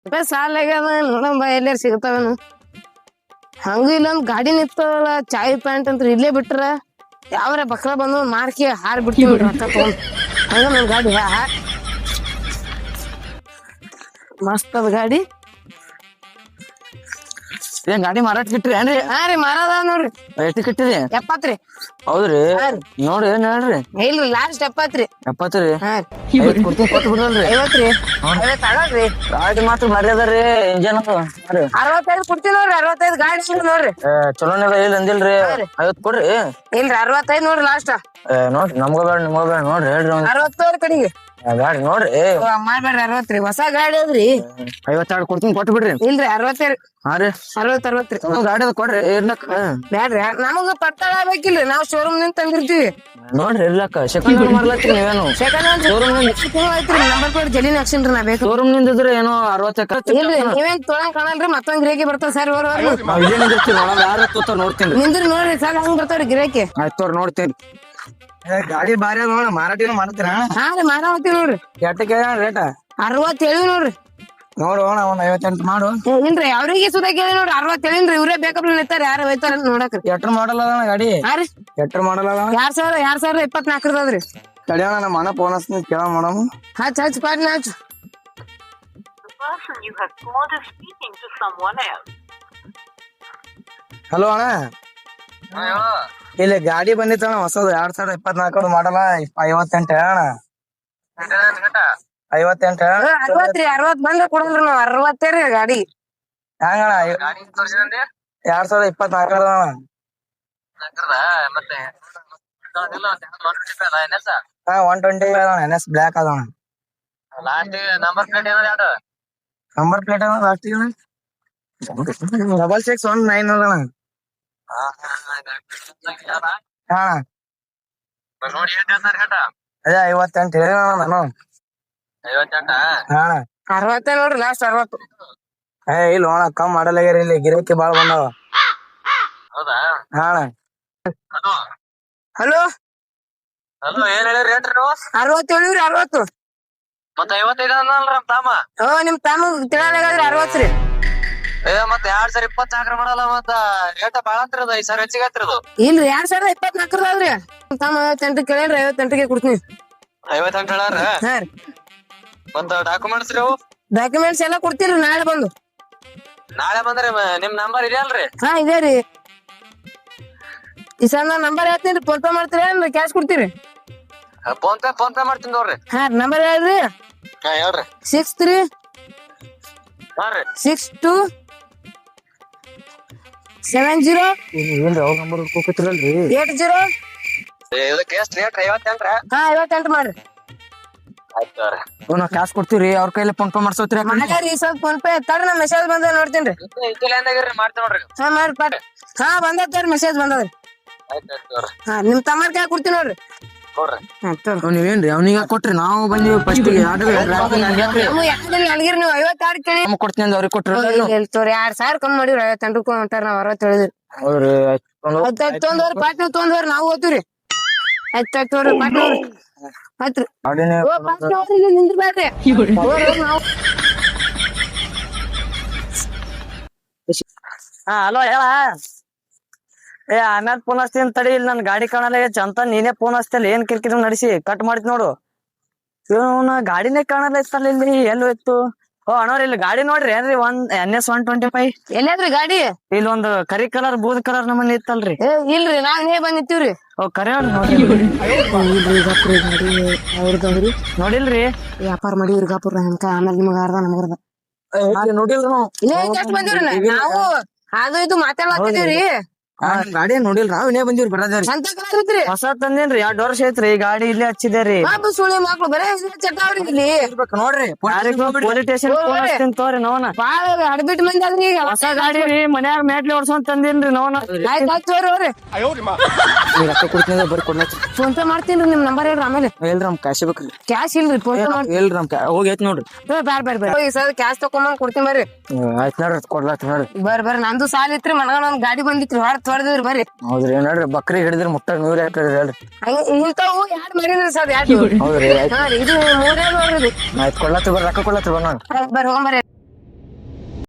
ಸಾಲ ನೋಡಂಬ ಎಲ್ಲಾರು ಸಿಗತಾವೇನು ಹಂಗ ಇಲ್ಲೊಂದ್ ಗಾಡಿ ನಿಂತಲ್ಲ ಚಾಯ್ ಪ್ಯಾಂಟ್ ಅಂತ ಇಲ್ಲೇ ಬಿಟ್ರ ಯಾವ್ರ ಬಕ್ರ ಬಂದು ಮಾರ್ಕಿ ಹಾರ್ ಬಿಡ್ತೀವಿ ರೊಕ್ಕ ತಗೊಂಡ್ ಹಂಗ ನನ್ ಗಾಡಿ ಮಸ್ತ್ ಅದ ಗಾಡಿ ಏನ್ ಗಾಡಿ ಮಾರಾಟ ಕಿಟ್ರಿ ಏನ್ರಿ? ಹಾ ರೀ ಮಾರದ ನೋಡ್ರಿ ಎಷ್ಟು ಕಿಟ್ಟಿರಿ? 70 ರೀ. ಹೌದ್ರಿ ನೋಡ್ರಿ ಏನ್ ಹೇಳ್ರಿ? ಇಲ್ರಿ ಲಾಸ್ಟ್ 70 ರೀ. 70 ರೀ? ಹಾ ಕೊಡ್ತೀನಿ ಕೊಟ್ಟು ಬಿಡ್ರಲ್ರಿ. 50 ರೀ. 50 ತಗೊಳ್ರಿ. ಗಾಡಿ ಮಾತ್ರ ಭಾರಿ ಅದರಿ ಇಂಜನ್ 65 ಕೊಡ್ತೀನಿ ನೋಡ್ರಿ 65 ಗಾಡಿ ನೋಡ್ರಿ ಚಲೋನೇ ಅದ ಇಲ್ಲ ಅಂದಿಲ್ರಿ 50 ಕೊಡ್ರಿ. ಇಲ್ರಿ 65 ನೋಡ್ರಿ ಲಾಸ್ಟ್. ನೋಡ್ರಿ ನಮ್ಗ ಬೇಡ ನಿಮ್ಗ ಬೇಡ ನೋಡ್ರಿ ಹೇಳ್ರಿ 60 ಕಡೆಗೆ ಗಾಡಿ ನೋಡ್ರಿ ಮಾಡ್ಬೇಡ್ರಿ 60 ರೀ ಹೊಸ ಗಾಡಿ ಅದ್ರಿ 52 ಕೊಡ್ತೀನಿ ಕೊಟ್ಟು ಬಿಡ್ರಿ. ಇಲ್ರಿ 60 ಹಾ ರೀ 60 ರೀ. ಗಾಡಿ ಅದ ಕೊಡ್ರಿ ಇರ್ಲಕ್ಕ ಬ್ಯಾಡ್ರಿ ನಮಗ ಪತ್ತಾಳ ಬೇಕಿಲ್ರಿ ನಾವ್ ಶೋರೂಮ್ ನಿಂತ ತಂದಿರ್ತೀವಿ ನೋಡ್ರಿ ಇರ್ಲಕ್ಕ ಸೆಕೆಂಡ್ ಮಾಡ್ಲತ್ತೀರಿ ನೀವೇನು ಸೆಕೆಂಡ್ ಶೋರೂಮ್ ಐತ್ರಿ ನಂಬರ್ ಪ್ಲೇಟ್ ಜಲ್ಲಿನ ಹಾಕ್ಸಿನ್ರಿ ನಾ ಬೇಕು ಶೋರೂಮ್ ನಿಂದ ಇದ್ರೆ ಏನೋ 60 ಇಲ್ರಿ ನೀವೇನ್ ತೊಳಂಗ್ ಕಾಣಲ್ರಿ ಮತ್ತೊಂದ್ ಗಿರಾಕಿ ಬರ್ತಾವ ಸರ್ ಯಾರು ತೋತಾರ ನೋಡ್ತೀನಿ ನಿಂದ್ರಿ ನೋಡ್ರಿ ಸರ್ ಹಂಗ್ ಬರ್ತಾವ್ರಿ ಗಿರಾಕಿ ಆಯ್ತವ್ರ ನೋಡ್ತೀನಿ. ಗಾಡಿ ಬಾರಿ ಅದ ನೋಡ ಮಾರಾಟ ಮಾಡ್ತೀರ? ಹಾ ರೀ ಮಾರಾವತ್ತಿ ನೋಡ್ರಿ ಎಟ್ಟಕ್ಕೆ ರೇಟ? 67 ನೋಡ್ರಿ. ನೋಡು ಒಂದ್ 58 ಮಾಡು. ಇಲ್ರಿ ಅವ್ರಿಗೆ ಸುಧಾ ಕೇಳಿ ನೋಡ್ರಿ 67 ಇವ್ರೇ ಬೇಕಪ್ಪ ನಿಂತಾರ ಯಾರು ಹೋಯ್ತಾರ ನೋಡಕ್ರಿ. ಎಟ್ರ ಮಾಡಲ್ ಅದ ಗಾಡಿ? ಹಾ ರೀ ಎಟ್ರ ಮಾಡಲ್ ಅದ? 2024 ಅದ್ರಿ. ಕಡಿಯೋಣ ನಮ್ಮ ಅಣ್ಣ ಫೋನ್ ಹಚ್ತೀನಿ ಕೇಳ ಮಾಡಮ್. ಹಚ್ ಪಾಟ್ನ ಹಚ್. ಹಲೋ ಅಣ್ಣ ಇಲ್ಲಿ ಗಾಡಿ ಬಂದಿತ್ತಣ್ಣ ಹೊಸದು 2024 ಮಾಡಲ್ಲ 58 ಅಣ್ಣ 58 60 ಬಂದ್ರೆ ಕೊಡಲ್ರಿ ನಾವ್ 60 ರೀ ಗಾಡಿ. ಹೆಂಗಣ್ಣ 2024 ಅಣ್ಣ. ಹಾ 120 ಅಣ್ಣ NS ಬ್ಲಾಕ್ ಅದ ಅಣ್ಣ. ನಂಬರ್ ಪ್ಲೇಟ್ ಅಣ್ಣ ಲಾಸ್ಟ್ 6619 ಅದ ಅಣ್ಣ. ಹಾ ಅದೇ 58 ಹೇಳಿ ನಾನು 60 ನೋಡ್ರಿ ಲಾಸ್ಟ್ 60. ಇಲ್ಲ ಅಣ್ಣ ಕಮ್ ಮಾಡಲಾಗ್ಯಾರ ಇಲ್ಲಿ ಗಿರಾಕಿ ಬಾಳ ಬಂದಾವ. ಹಾ ಹಲೋ ಏನ್ ಹೇಳಿ ರೇಟ್ 67 ರೀ 60. ಮತ್ತ 55 ಅಂದಲ್ರಿ ನಮ್ ತಾಮ. ನಿಮ್ ತಮ್ಮ ತಿಳಿಯಾಲಾಗದ್ರಿ 60 ರೀ. ಮತ್ತ 2024 ಮಾಡಲ್ಲ ಮತ್ತ ರೇಟ ಬಾಳ ಅಂತಿರೋದು 5 ಸಾವಿರ ಹೆಚ್ಚಿಗೆ ಆತಿರೋದು. ಇಲ್ರಿ 2024 ಅದ್ರಿ ನಿಮ್ ತಮ್ಮ 58 ಕೇಳ್ರಿ 58ಗೆ ಕೊಡ್ತೀನಿ. 58 ಹೇಳಾರ? ಹಾ ರೀ ಮತ್ತ ಡಾಕ್ಯುಮೆಂಟ್ಸ್ ರೀ? ಡಾಕ್ಯುಮೆಂಟ್ಸ್ ಎಲ್ಲಾ ಕೊಡ್ತೀರಿ ನಾಳೆ ಬಂದು. ನಾಳೆ ಬಂದ್ರೆ ನಿಮ್ ನಂಬರ್ ಇದೆಯಲ್ರಿ? ಹಾ ಇದೆ ರೀ. ಈ ಸಣ್ಣ ನಂಬರ್ ಹೇಳ್ತೀನಿ ಫೋನ್ ಪೇ ಮಾಡ್ತೀರಿ ಏನ್ರಿ ಕ್ಯಾಶ್ ಕೊಡ್ತೀರಿ? ಫೋನ್ ಪೇ ಮಾಡ್ತೀನಿ ನೋಡ್ರಿ. ಹಾ ನಂಬರ್ ಹೇಳ್ರಿ. ಹಾ ಹೇಳ್ರಿ. 63 ಹಾ ರೀ 62 70 ಏನ್ರಿ ಅವ್ರ ನಂಬರ್ ಹುಡ್ಕೋಕತ್ತಿರಲ್ರಿ? 80. ಇದಕ್ಕೆ ಎಷ್ಟು ರೇಟ್ 58 ರೀ? ಹಾ 58 ಮಾಡ್ರಿ. ನಾವ್ ಕ್ಯಾಶ್ ಕೊಡ್ತೀವ್ರಿ ಅವ್ರ ಕೈಲಿ ಫೋನ್ ಪೇ ಮಾಡ್ಸೋತ್ರಿ. ಮಾಡ್ಯಾರಿ ಸ್ವಲ್ಪ ಫೋನ್ ಪೇ ತಡ್ರಿ ನಾ ಮೆಸೇಜ್ ಬಂದ ನೋಡ್ತೀನಿ. ಮಾಡ್ತೀನಿ ನೋಡ್ರಿ. ಹಾ ಮಾಡ್ರಿ ಪಾಟ್. ಹಾ ಬಂದತ್ರಿ ಮೆಸೇಜ್ ಬಂದದ್ರಿ. ಹಾ ನಿಮ್ ತಮ್ಮರ್ ಕೈ ಕೊಡ್ತೀನಿ ನೋಡ್ರಿ. ನೀವೇನ್ರಿ ಅವ್ನಿಗ ಕೊಟ್ರಿ ನಾವು ಬಂದಿವಿ ಫಸ್ಟ್ ಗೆ ನನಗಿರಿ ನೀವು 52 ಕೇಳಿ ಕೊಡ್ತೀನಿ ಅಂದ್ ಅವ್ರಿಗೆ ಕೊಟ್ರಿ 2000 ಕಮ್ಮಿ ಮಾಡಿವ್ರಿ 58 ಹೊಂಟಾರ ನಾವ್ 60 ಹೇಳಿದ್ರಿ. ತೊಂದವ್ರಿ ಪಾಟ್ನ ತೊಂದವ್ರಿ ನಾವು ಓದ್ತೀವ್ರಿ. ಆಯ್ತು ತೋರಿ ಪಾಟ್ನವ್ರಿ ಆಯ್ತ್ರಿ. ನಿಂದ್ರ ಬ್ಯಾಡ್ರಿ ಹಾ ಹಲೋ ಹೇಳ. ಆಮ್ಯಾಲ ಫೋನ್ ಹಚ್ತೀನಿ ತಡಿ ಇಲ್ಲಿ ನನ್ ಗಾಡಿ ಕಾಣಲ್ಲ ಅಂತ ನೀನೇ ಫೋನ್ ಹಚ್ತಲ್ಲ ಏನ್ ಕಿರ್ಕಿರಿ ನಡೆಸಿ ಕಟ್ ಮಾಡಿತ್ ನೋಡು. ಇವನ ಗಾಡಿನೇ ಕಾಣಲ್ಲ ಇತ್ತಲ್ಲ ಇಲ್ಲಿ ಎಲ್ಲಿ ಹೋಯ್ತು? ಅಣ್ಣವ್ರ ಇಲ್ಲಿ ಗಾಡಿ ನೋಡ್ರಿ ಏನ್ರಿ NS 125 ಎಲ್ಲಾದ್ರಿ ಗಾಡಿ? ಇಲ್ಲಿ ಒಂದು ಕರಿ ಕಲರ್ ಬೂದ್ ಕಲರ್ ನಮ್ಮನ್ನ ಇತ್ತಲ್ರಿ. ಇಲ್ರಿ ನಾನೇ ಬಂದಿತ್ತೀವ್ರಿ. ಕರಿ ನೋಡಿಲ್ರಿ ವ್ಯಾಪಾರ ಮಾಡಿವ್ರಿ ಗಾಪುರ ಅಂತ ಆಮೇಲೆ ನಿಮಗ ಅರ್ಧ ನಮಗರ್ಧ ನೋಡಿಲ್ರಿ ಎಷ್ಟು ಬಂದಿವ್ರಿ ನಾವು ಅದು ಇದು ಮಾತಾಡ್ಲಾತಿದೀವ್ರಿ. ಗಾಡಿ ನೋಡಿಲ್ರಿ ನಾವ್ ಇನ್ನೇ ಬಂದಿವ್ರಿ ಬರದ್ರಿ. ಅಂತ ಕಲರ್ ಐತ್ರಿ ಹೊಸ ತಂದೇನ್ರಿ 2 ವರ್ಷ ಐತ್ರಿ ಗಾಡಿ ಇಲ್ಲೇ ಹಚ್ಚಿದೇರಿ. ಸುಳಿ ಮಕ್ಳು ಬರೇ ಚಟಾವ್ರಿ ಇಲ್ಲಿ ನೋಡ್ರಿ ಪೊಲೀಸ್ ಸ್ಟೇಷನ್ ತೋರಿ ನೋನ ಬಾಳ ಅಡ್ಬಿಟ್ ಮಂದಿ ಆದ್ರಿ ಈಗ ಹೊಸ ಗಾಡಿ ರೀ ಮನ್ಯಾಗ ಮ್ಯಾಟ್ಲಿ ಹೊಡ್ಸೊಂಡ್ ತಂದೇನ್ರಿ ನೋನ. ರೊಕ್ಕ ಕೊಡ್ತೀನಿ ಬರೀ ಕೊಡ್ಲ ಫೋನ್ ಪೇ ಮಾಡ್ತೀನಿ ನಿಮ್ ನಂಬರ್ ಹೇಳ್ರಿ ಆಮೇಲೆ. ಇಲ್ರಿ ನಮ್ ಕ್ಯಾಶ್ ಬೇಕ್ರಿ. ಕ್ಯಾಶ್ ಇಲ್ರಿ ಫೋನ್ ಪೇ ಮಾಡ್ತೀನಿ. ಇಲ್ರಿ ನಮ್ ಹೋಗಿ ಐತ್ ನೋಡ್ರಿ. ಬ್ಯಾಡ ಸರ್ ಕ್ಯಾಶ್ ತಕೊಂಬಂದ್ ಕೊಡ್ತೀನಿ ಬರ್ರಿ. ಆಯ್ತ್ ನೋಡ್ರಿ ಕೊಡ್ಲಾತ್ ನೋಡ್ರಿ. ಬರ್ರಿ ನಂದು ಸಾಲ ಇತ್ರಿ ಮನಗ ಒಂದ್ ಗಾಡಿ ಬಂದಿತ್ರಿ ಹೊಡೆದ್ರಿ ಬರ್ರಿ. ಹೌದ್ರಿ ನೋಡ್ರಿ ಬಕ್ರಿ ಹಿಡಿದ್ರಿ ಮುಟ್ಟಾಗ 100 ಹಾಕ್ರಿ ಹೇಳ್ರಿ. ಇಂತಾವು ಯಾರು ಮಾಡಿದ್ರಿ ಸರ್ ಯಾರು? ಹೌದ್ರಿ ಇದು 3 ನೋಡ್ರಿ. ಆಯ್ತ್ ಕೊಡ್ಲಾತ್ ಬರ್ರಿ ರೊಕ್ಕ ಕೊಡ್ಲಾತ್ ಬರ್ರಿ. ಬರ್ರಿ ಹೋಗಂಬರ್ರಿ.